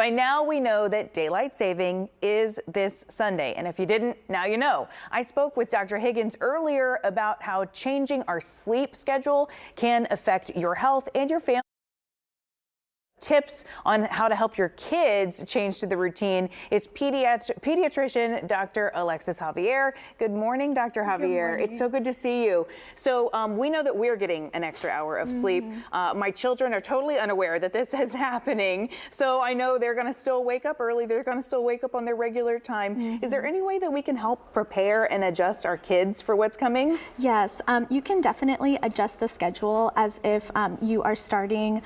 By now, we know that daylight saving is this Sunday. And if you didn't, now you know. I spoke with Dr. Higgins earlier about how changing our sleep schedule can affect your health and your family. Tips on how to help your kids change to the routine is pediatrician Dr. Alexis Javier. Good morning, Dr. Javier. Good morning. It's so good to see you. So we know that we're getting an extra hour of sleep. My children are totally unaware that this is happening. So I know they're going to still wake up early. They're going to still wake up on their regular time. Is there any way that we can help prepare and adjust our kids for what's coming? Yes, you can definitely adjust the schedule as if you are starting,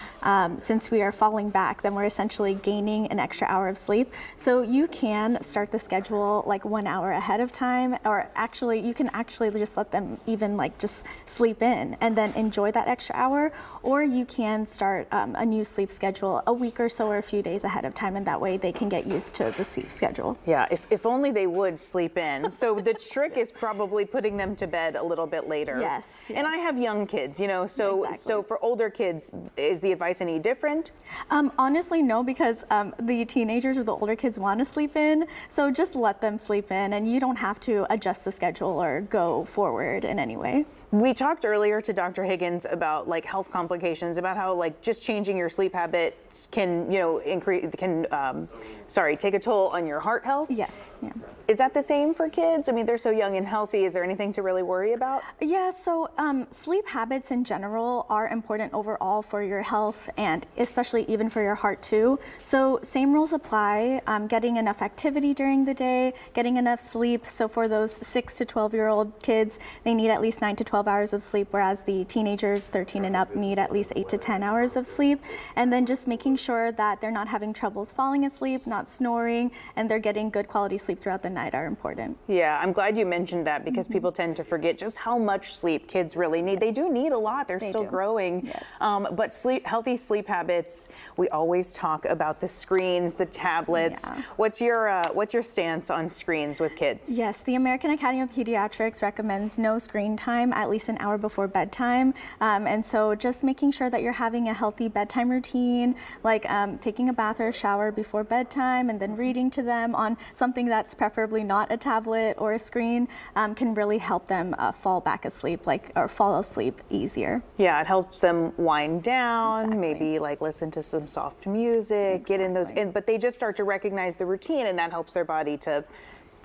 since we are falling back, then we're essentially gaining an extra hour of sleep. So you can start the schedule like 1 hour ahead of time, or actually you can actually just let them even like just sleep in and then enjoy that extra hour, or you can start a new sleep schedule a week or so or a few days ahead of time, and that way they can get used to the sleep schedule. Yeah, if only they would sleep in. So the trick is probably putting them to bed a little bit later. Yes. And I have young kids, you know, so for older kids, is the advice any different? Honestly, no, because the teenagers or the older kids want to sleep in, so just let them sleep in, and you don't have to adjust the schedule or go forward in any way. We talked earlier to Dr. Higgins about like health complications, about how like just changing your sleep habits can, you know, take a toll on your heart health. Yes. Yeah. Is that the same for kids? I mean, they're so young and healthy. Is there anything to really worry about? Yeah, so sleep habits in general are important overall for your health, and especially even for your heart too. So same rules apply. Getting enough activity during the day, getting enough sleep. So for those 6 to 12-year-old kids, they need at least 9 to 12 hours of sleep, whereas the teenagers 13 and up need at least 8 to 10 hours of sleep. And then just making sure that they're not having troubles falling asleep, not snoring, and they're getting good quality sleep throughout the night are important. Yeah, I'm glad you mentioned that, because people tend to forget just how much sleep kids really need. They do need a lot. They're still growing. Yes. But healthy sleep habits, we always talk about the screens, the tablets. Yeah. What's your stance on screens with kids? Yes, the American Academy of Pediatrics recommends no screen time at least an hour before bedtime. And so just making sure that you're having a healthy bedtime routine, like taking a bath or a shower before bedtime and then reading to them on something that's preferably not a tablet or a screen, can really help them fall back asleep, or fall asleep easier. Yeah, it helps them wind down, maybe like listen to some soft music, get in those, but they just start to recognize the routine, and that helps their body to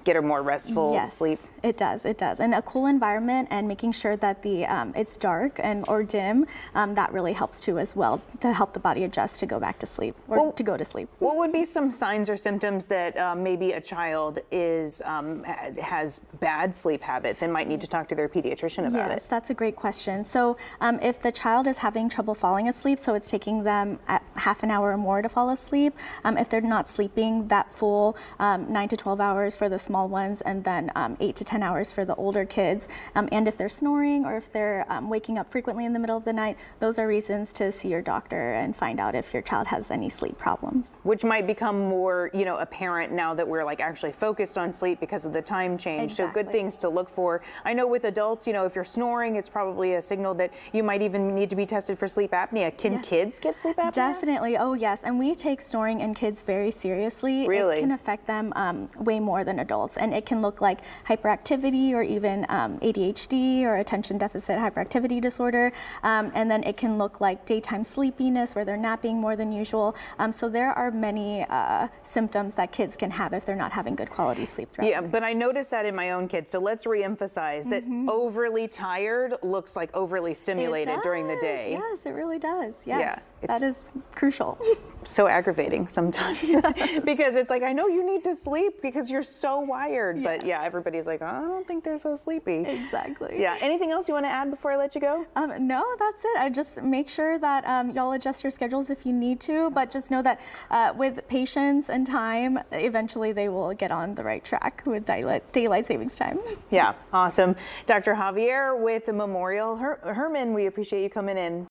get a more restful sleep. Yes, it does. And a cool environment and making sure that it's dark or dim, that really helps too as well, to help the body adjust to go back to sleep, or to go to sleep. What would be some signs or symptoms that maybe a child has bad sleep habits and might need to talk to their pediatrician about it? Yes, that's a great question. So if the child is having trouble falling asleep, so it's taking them half an hour or more to fall asleep, if they're not sleeping that full 9 to 12 hours for the small ones, and then 8 to 10 hours for the older kids, and if they're snoring or if they're waking up frequently in the middle of the night, those are reasons to see your doctor and find out if your child has any sleep problems. Which might become more, apparent now that we're like actually focused on sleep because of the time change. Exactly. So good things to look for. I know with adults, if you're snoring, it's probably a signal that you might even need to be tested for sleep apnea. Can kids get sleep apnea? Definitely. Oh yes, and we take snoring in kids very seriously. Really? It can affect them way more than adults. And it can look like hyperactivity, or even ADHD, or attention deficit hyperactivity disorder. And then it can look like daytime sleepiness, where they're napping more than usual. So there are many symptoms that kids can have if they're not having good quality sleep throughout the night. But I noticed that in my own kids. So let's reemphasize that overly tired looks like overly stimulated during the day. Yes, it really does. Yes, yeah, that is crucial. So aggravating sometimes because it's like, I know you need to sleep because you're so wired, but yeah, everybody's like, oh, I don't think they're so sleepy. Exactly. Yeah. Anything else you want to add before I let you go? No, that's it. I just make sure that y'all adjust your schedules if you need to, but just know that with patience and time, eventually they will get on the right track with daylight savings time. Yeah, awesome. Dr. Javier with the Memorial Hermann, we appreciate you coming in.